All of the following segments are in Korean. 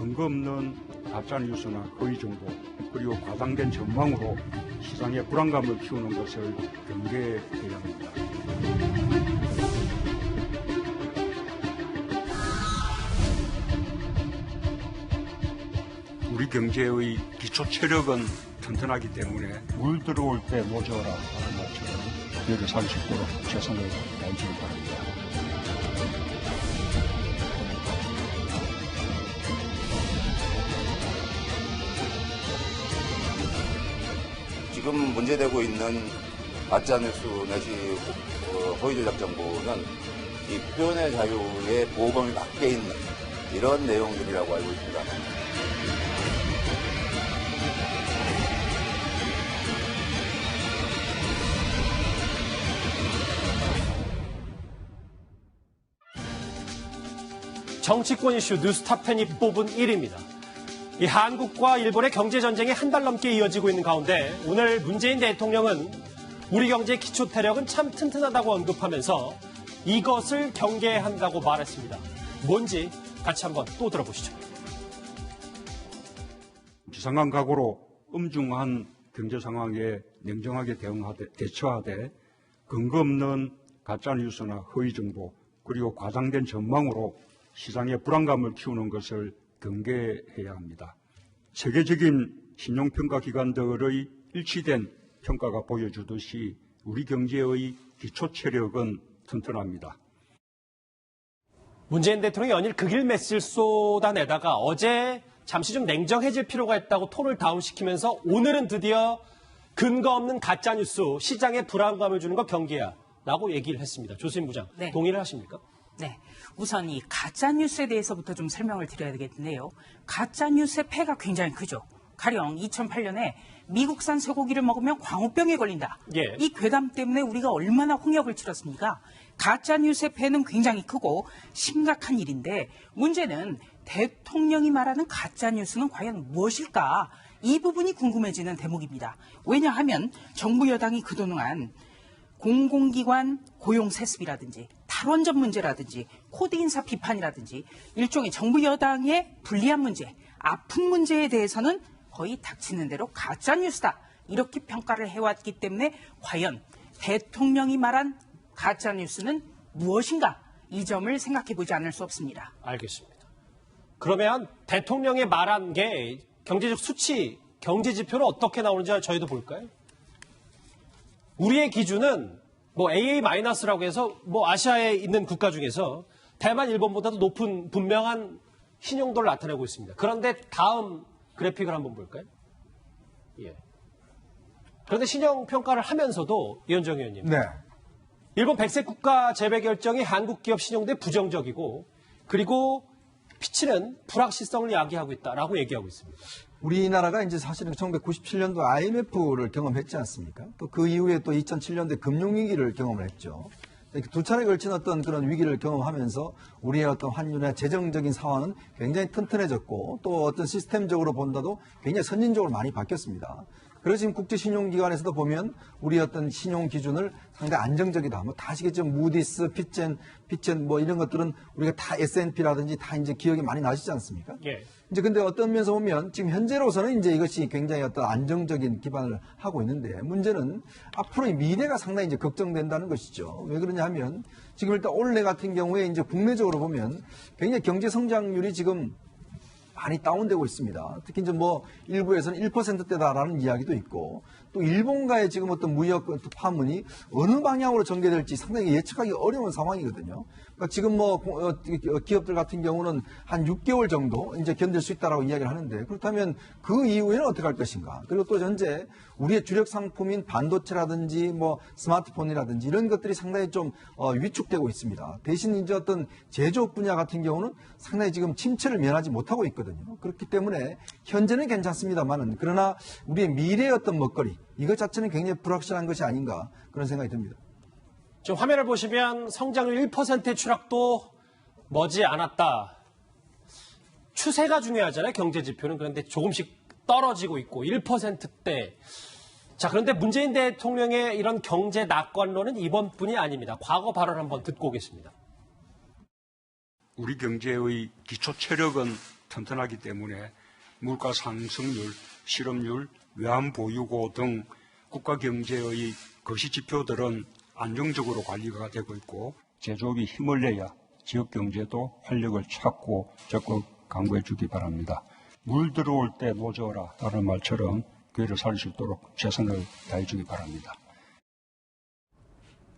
근거 없는 가짜뉴스나 허위 정보 그리고 과장된 전망으로 시장에 불안감을 키우는 것을 경계해야 합니다. 우리 경제의 기초 체력은 튼튼하기 때문에 물 들어올 때 모져라 하는 말처럼 여기 살 수 있도록 최선을 다해주길 바랍니다. 지금 문제되고 있는 가짜뉴스 내지 허위 조작 정보는 이 표현의 자유의 보호범위 밖에 있는 이런 내용들이라고 알고 있습니다. 정치권 이슈 뉴스탑10이 뽑은 1위입니다. 이 한국과 일본의 경제전쟁이 한 달 넘게 이어지고 있는 가운데 오늘 문재인 대통령은 우리 경제의 기초 태력은 참 튼튼하다고 언급하면서 이것을 경계해야 한다고 말했습니다. 뭔지 같이 한번 또 들어보시죠. 비상한 각오로 엄중한 경제 상황에 냉정하게 대처하되 근거 없는 가짜뉴스나 허위 정보 그리고 과장된 전망으로 시장에 불안감을 키우는 것을 경계해야 합니다. 세계적인 신용평가 기관들의 일치된 평가가 보여주듯이 우리 경제의 기초 체력은 튼튼합니다. 문재인 대통령이 연일 극일 메시지를 쏟아내다가 어제 잠시 좀 냉정해질 필요가 있다고 톤을 다운시키면서 오늘은 드디어 근거 없는 가짜뉴스 시장에 불안감을 주는 거 경계야라고 얘기를 했습니다. 조수진 부장, 네. 동의를 하십니까? 네. 우선 이 가짜뉴스에 대해서부터 좀 설명을 드려야 되겠는데요. 가짜뉴스의 폐가 굉장히 크죠. 가령 2008년에 미국산 쇠고기를 먹으면 광우병에 걸린다. 예. 이 괴담 때문에 우리가 얼마나 홍역을 치렀습니까? 가짜뉴스의 폐는 굉장히 크고 심각한 일인데 문제는 대통령이 말하는 가짜뉴스는 과연 무엇일까? 이 부분이 궁금해지는 대목입니다. 왜냐하면 정부 여당이 그동안 공공기관 고용 세습이라든지 탈원전 문제라든지 코드 인사 비판이라든지 일종의 정부 여당의 불리한 문제, 아픈 문제에 대해서는 거의 닥치는 대로 가짜뉴스다. 이렇게 평가를 해왔기 때문에 과연 대통령이 말한 가짜뉴스는 무엇인가? 이 점을 생각해 보지 않을 수 없습니다. 알겠습니다. 그러면 대통령이 말한 게 경제적 수치, 경제 지표는 어떻게 나오는지 저희도 볼까요? 우리의 기준은 뭐 AA-라고 해서 뭐 아시아에 있는 국가 중에서 대만, 일본보다도 높은 분명한 신용도를 나타내고 있습니다. 그런데 다음 그래픽을 한번 볼까요? 예. 그런데 신용평가를 하면서도 이현정 의원님. 네. 일본 백색 국가 재배 결정이 한국 기업 신용도에 부정적이고 그리고 피치는 불확실성을 야기하고 있다라고 얘기하고 있습니다. 우리나라가 이제 사실은 1997년도 IMF를 경험했지 않습니까? 또 그 이후에 또 2007년도에 금융위기를 경험을 했죠. 두 차례 걸친 어떤 그런 위기를 경험하면서 우리의 어떤 환율의 재정적인 상황은 굉장히 튼튼해졌고 또 어떤 시스템적으로 본다도 굉장히 선진적으로 많이 바뀌었습니다. 그래서 지금 국제신용기관에서도 보면 우리 어떤 신용 기준을 상당히 안정적이다. 뭐 다 아시겠지만 무디스, 피첸 뭐 이런 것들은 우리가 다 S&P라든지 다 이제 기억이 많이 나시지 않습니까? 예. 이제 근데 어떤 면에서 보면 지금 현재로서는 이제 이것이 굉장히 어떤 안정적인 기반을 하고 있는데 문제는 앞으로의 미래가 상당히 이제 걱정된다는 것이죠. 왜 그러냐 하면 지금 일단 올해 같은 경우에 이제 국내적으로 보면 굉장히 경제 성장률이 지금 많이 다운되고 있습니다. 특히 이제 뭐 일부에서는 1%대다라는 이야기도 있고 또 일본과의 지금 어떤 무역 파문이 어느 방향으로 전개될지 상당히 예측하기 어려운 상황이거든요. 그러니까 지금 뭐 기업들 같은 경우는 한 6개월 정도 이제 견딜 수 있다라고 이야기를 하는데 그렇다면 그 이후에는 어떻게 할 것인가? 그리고 또 현재 우리의 주력 상품인 반도체라든지 뭐 스마트폰이라든지 이런 것들이 상당히 좀 위축되고 있습니다. 대신 이제 어떤 제조업 분야 같은 경우는 상당히 지금 침체를 면하지 못하고 있거든요. 그렇기 때문에 현재는 괜찮습니다만은 그러나 우리의 미래의 어떤 먹거리 이것 자체는 굉장히 불확실한 것이 아닌가 그런 생각이 듭니다. 지금 화면을 보시면 성장률 1%의 추락도 머지 않았다. 추세가 중요하잖아요. 경제 지표는. 그런데 조금씩 떨어지고 있고 1%대. 자, 그런데 문재인 대통령의 이런 경제 낙관론은 이번뿐이 아닙니다. 과거 발언 한번 듣고 오겠습니다. 우리 경제의 기초 체력은 튼튼하기 때문에 물가 상승률, 실업률, 외환 보유고 등 국가 경제의 거시 지표들은 안정적으로 관리가 되고 있고 제조업이 힘을 내야 지역 경제도 활력을 찾고 적극 강구해 주기 바랍니다. 물 들어올 때 노져라 라는 말처럼 교회를 살릴 수 있도록 최선을 다해 주기 바랍니다.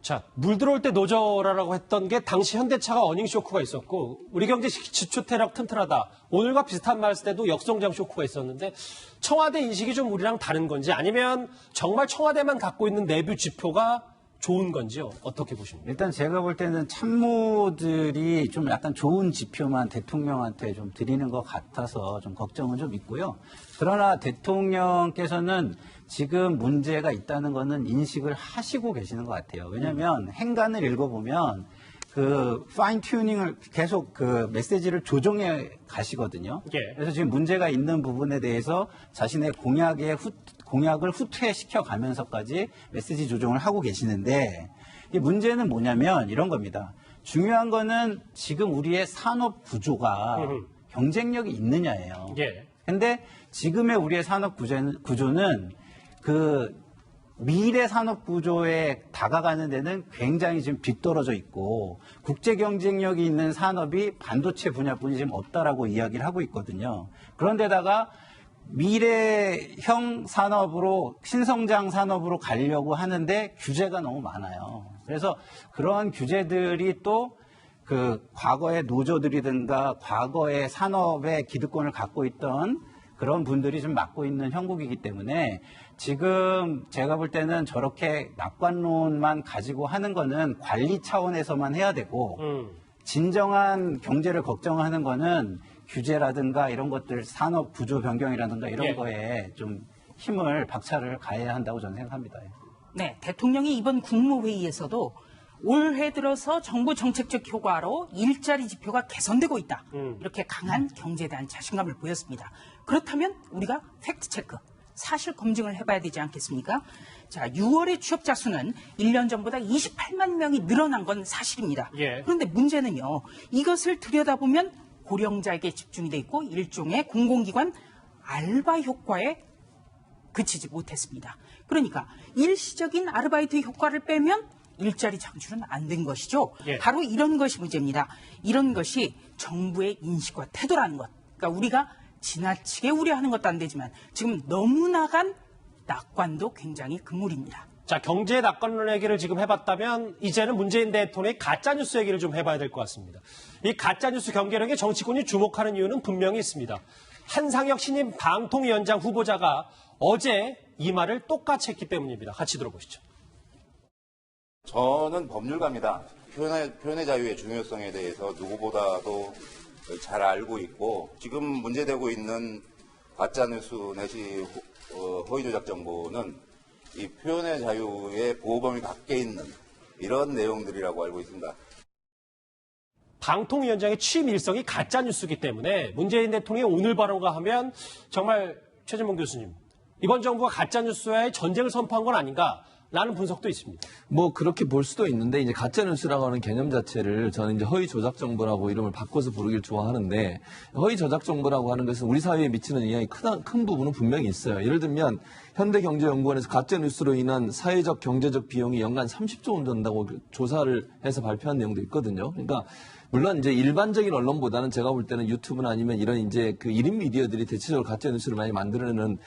자, 물 들어올 때 노져라라고 했던 게 당시 현대차가 어닝 쇼크가 있었고 우리 경제 지표 대략 튼튼하다. 오늘과 비슷한 말 했을 때도 역성장 쇼크가 있었는데 청와대 인식이 좀 우리랑 다른 건지 아니면 정말 청와대만 갖고 있는 내부 지표가 좋은 건지요? 어떻게 보십니까? 일단 제가 볼 때는 참모들이 좀 약간 좋은 지표만 대통령한테 좀 드리는 것 같아서 좀 걱정은 좀 있고요. 그러나 대통령께서는 지금 문제가 있다는 거는 인식을 하시고 계시는 것 같아요. 왜냐하면 행간을 읽어보면 그 파인 튜닝을 계속 그 메시지를 조정해 가시거든요. 예. 그래서 지금 문제가 있는 부분에 대해서 자신의 공약을 후퇴시켜 가면서까지 메시지 조정을 하고 계시는데 이 문제는 뭐냐면 이런 겁니다. 중요한 거는 지금 우리의 산업 구조가 경쟁력이 있느냐예요. 예. 근데 지금의 우리의 산업 구조는 그 미래 산업 구조에 다가가는 데는 굉장히 지금 뒤떨어져 있고 국제 경쟁력이 있는 산업이 반도체 분야뿐이 지금 없다라고 이야기를 하고 있거든요. 그런데다가 미래형 산업으로 신성장 산업으로 가려고 하는데 규제가 너무 많아요. 그래서 그런 규제들이 또 그 과거의 노조들이든가 과거의 산업의 기득권을 갖고 있던 그런 분들이 좀 맡고 있는 형국이기 때문에 지금 제가 볼 때는 저렇게 낙관론만 가지고 하는 거는 관리 차원에서만 해야 되고 진정한 경제를 걱정하는 거는 규제라든가 이런 것들 산업 구조 변경이라든가 이런 예. 거에 좀 힘을 박차를 가해야 한다고 저는 생각합니다. 네, 대통령이 이번 국무회의에서도 올해 들어서 정부 정책적 효과로 일자리 지표가 개선되고 있다. 이렇게 강한 경제에 대한 자신감을 보였습니다. 그렇다면 우리가 팩트체크, 사실 검증을 해봐야 되지 않겠습니까? 자, 6월의 취업자 수는 1년 전보다 28만 명이 늘어난 건 사실입니다. 예. 그런데 문제는요, 이것을 들여다보면 고령자에게 집중이 돼 있고 일종의 공공기관 알바 효과에 그치지 못했습니다. 그러니까 일시적인 아르바이트 효과를 빼면 일자리 창출은 안 된 것이죠. 예. 바로 이런 것이 문제입니다. 이런 것이 정부의 인식과 태도라는 것. 그러니까 우리가 지나치게 우려하는 것도 안 되지만 지금 너무 나간 낙관도 굉장히 금물입니다. 자, 경제 낙관론 얘기를 지금 해봤다면 이제는 문재인 대통령의 가짜뉴스 얘기를 좀 해봐야 될 것 같습니다. 이 가짜뉴스 경계력에 정치권이 주목하는 이유는 분명히 있습니다. 한상혁 신임 방통위원장 후보자가 어제 이 말을 똑같이 했기 때문입니다. 같이 들어보시죠. 저는 법률가입니다. 표현의 자유의 중요성에 대해서 누구보다도 잘 알고 있고 지금 문제되고 있는 가짜뉴스 내지 허위조작 정보는 이 표현의 자유의 보호범위 밖에 있는 이런 내용들이라고 알고 있습니다. 방통위원장의 취임 일성이 가짜뉴스이기 때문에 문재인 대통령이 오늘 발언과 하면 정말 최진봉 교수님, 이번 정부가 가짜뉴스와의 전쟁을 선포한 건 아닌가라는 분석도 있습니다. 뭐 그렇게 볼 수도 있는데 이제 가짜 뉴스라고 하는 개념 자체를 저는 이제 허위 조작 정보라고 이름을 바꿔서 부르길 좋아하는데 허위 조작 정보라고 하는 것은 우리 사회에 미치는 영향이 큰 부분은 분명히 있어요. 예를 들면 현대경제연구원에서 가짜 뉴스로 인한 사회적 경제적 비용이 연간 30조 원 든다고 조사를 해서 발표한 내용도 있거든요. 그러니까 물론 이제 일반적인 언론보다는 제가 볼 때는 유튜브나 아니면 이런 이제 그 1인 미디어들이 대체적으로 가짜 뉴스를 많이 만들어내는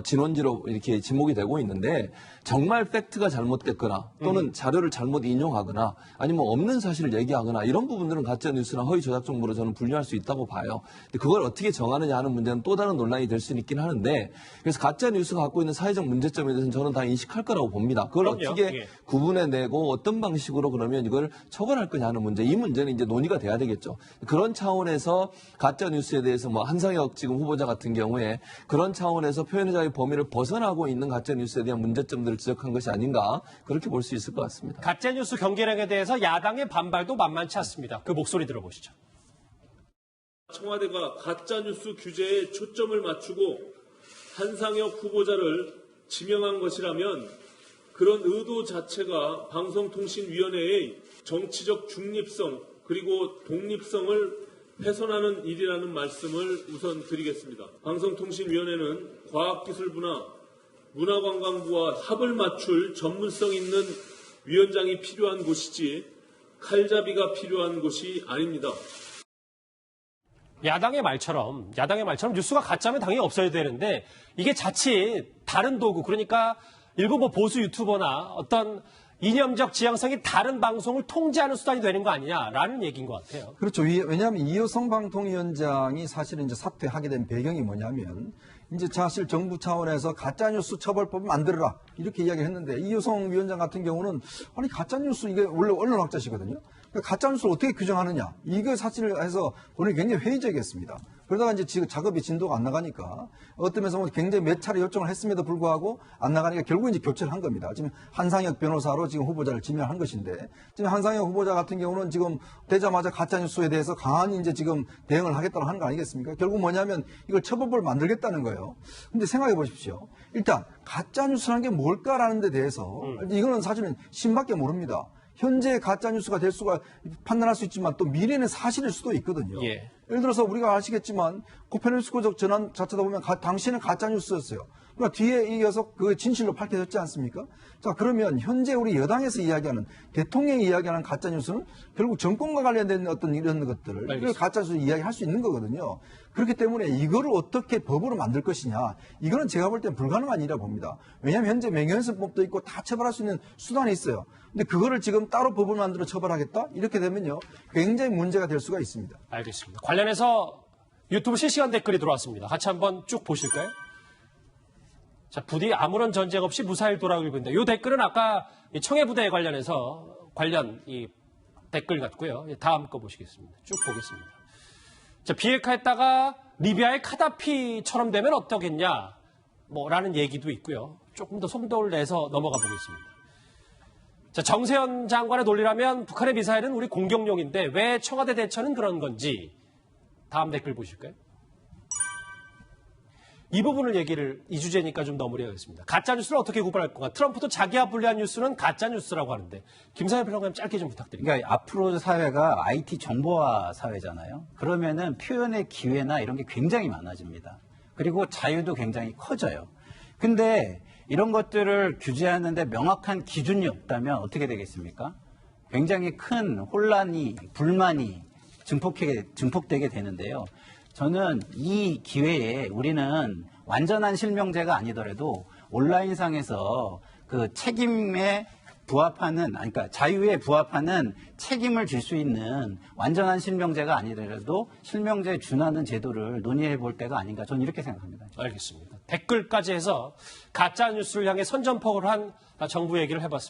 진원지로 이렇게 지목이 되고 있는데 정말 팩트가 잘못됐거나 또는 자료를 잘못 인용하거나 아니면 없는 사실을 얘기하거나 이런 부분들은 가짜 뉴스나 허위 조작 정보로 저는 분류할 수 있다고 봐요. 근데 그걸 어떻게 정하느냐 하는 문제는 또 다른 논란이 될 수는 있긴 하는데 그래서 가짜 뉴스가 갖고 있는 사회적 문제점에 대해서는 저는 다 인식할 거라고 봅니다. 그걸 그럼요. 어떻게 예. 구분해내고 어떤 방식으로 그러면 이걸 처벌할 거냐 하는 문제, 이 문제는 이제 논의가 돼야 되겠죠. 그런 차원에서 가짜 뉴스에 대해서 뭐 한상혁 지금 후보자 같은 경우에 그런 차원에서 표현의 자유 범위를 벗어나고 있는 가짜 뉴스에 대한 문제점들을 지적한 것이 아닌가 그렇게 볼 수 있을 것 같습니다. 가짜뉴스 경계력에 대해서 야당의 반발도 만만치 않습니다. 그 목소리 들어보시죠. 청와대가 가짜뉴스 규제에 초점을 맞추고 한상혁 후보자를 지명한 것이라면 그런 의도 자체가 방송통신위원회의 정치적 중립성 그리고 독립성을 훼손하는 일이라는 말씀을 우선 드리겠습니다. 방송통신위원회는 과학기술부나 문화관광부와 합을 맞출 전문성 있는 위원장이 필요한 곳이지 칼잡이가 필요한 곳이 아닙니다. 야당의 말처럼 뉴스가 가짜면 당연히 없어야 되는데 이게 자칫 다른 도구, 그러니까 일부 뭐 보수 유튜버나 어떤 이념적 지향성이 다른 방송을 통제하는 수단이 되는 거 아니냐라는 얘기인 것 같아요. 그렇죠. 왜냐하면 이효성 방통위원장이 사실은 이제 사퇴하게 된 배경이 뭐냐면 이제 사실 정부 차원에서 가짜뉴스 처벌법을 만들어라 이렇게 이야기를 했는데 이효성 위원장 같은 경우는 아니 가짜뉴스 이게 원래 언론학자시거든요. 그러니까 가짜뉴스를 어떻게 규정하느냐 이거 사실을 해서 본인이 굉장히 회의적이었습니다. 그러다가 이제 지금 작업이 진도가 안 나가니까 어떤 면에서 굉장히 몇 차례 요청을 했음에도 불구하고 안 나가니까 결국 이제 교체를 한 겁니다. 지금 한상혁 변호사로 지금 후보자를 지명한 것인데 지금 한상혁 후보자 같은 경우는 지금 되자마자 가짜뉴스에 대해서 강하게 이제 지금 대응을 하겠다고 하는 거 아니겠습니까? 결국 뭐냐면 이걸 처벌법을 만들겠다는 거예요. 근데 생각해 보십시오. 일단 가짜뉴스라는 게 뭘까라는 데 대해서 이거는 사실은 신밖에 모릅니다. 현재 가짜뉴스가 될 수가 판단할 수 있지만 또 미래는 사실일 수도 있거든요. 예. 예를 들어서 우리가 아시겠지만 코페르니쿠스적 전환 자체다 보면 당시에는 가짜뉴스였어요. 그러나 뒤에 이어서 그 진실로 밝혀졌지 않습니까? 자, 그러면 현재 우리 여당에서 이야기하는 대통령이 이야기하는 가짜뉴스는 결국 정권과 관련된 어떤 이런 것들을 가짜뉴스 이야기할 수 있는 거거든요. 그렇기 때문에 이거를 어떻게 법으로 만들 것이냐 이거는 제가 볼 때는 불가능한 일이라고 봅니다. 왜냐하면 현재 명예훼손법도 있고 다 처벌할 수 있는 수단이 있어요. 근데 그거를 지금 따로 법을 만들어 처벌하겠다? 이렇게 되면요 굉장히 문제가 될 수가 있습니다. 알겠습니다. 관련해서 유튜브 실시간 댓글이 들어왔습니다. 같이 한번 쭉 보실까요? 자, 부디 아무런 전쟁 없이 무사히 돌아오길 빈다. 이 댓글은 아까 청해부대에 관련해서 관련 이 댓글 같고요. 다음 거 보시겠습니다. 쭉 보겠습니다. 자, 비핵화했다가 리비아의 카다피처럼 되면 어떠겠냐? 라는 얘기도 있고요. 조금 더 속도를 내서 넘어가 보겠습니다. 자, 정세현 장관의 논리라면 북한의 미사일은 우리 공격용인데 왜 청와대 대처는 그런 건지 다음 댓글 보실까요? 이 부분을 이 주제니까 좀 넘어가겠습니다. 가짜뉴스를 어떻게 구분할 건가? 트럼프도 자기와 불리한 뉴스는 가짜뉴스라고 하는데 김상현 평론가님 짧게 좀 부탁드립니다. 그러니까 앞으로 사회가 IT 정보화 사회잖아요. 그러면은 표현의 기회나 이런 게 굉장히 많아집니다. 그리고 자유도 굉장히 커져요. 근데 이런 것들을 규제하는데 명확한 기준이 없다면 어떻게 되겠습니까? 굉장히 큰 혼란이, 불만이 증폭되게 되는데요. 저는 이 기회에 우리는 완전한 실명제가 아니더라도 온라인상에서 그 책임에 부합하는, 그러니까 자유에 부합하는 책임을 질 수 있는 완전한 실명제가 아니더라도 실명제에 준하는 제도를 논의해 볼 때가 아닌가, 저는 이렇게 생각합니다. 알겠습니다. 댓글까지 해서 가짜뉴스를 향해 선전포고를 한 정부 얘기를 해봤습니다.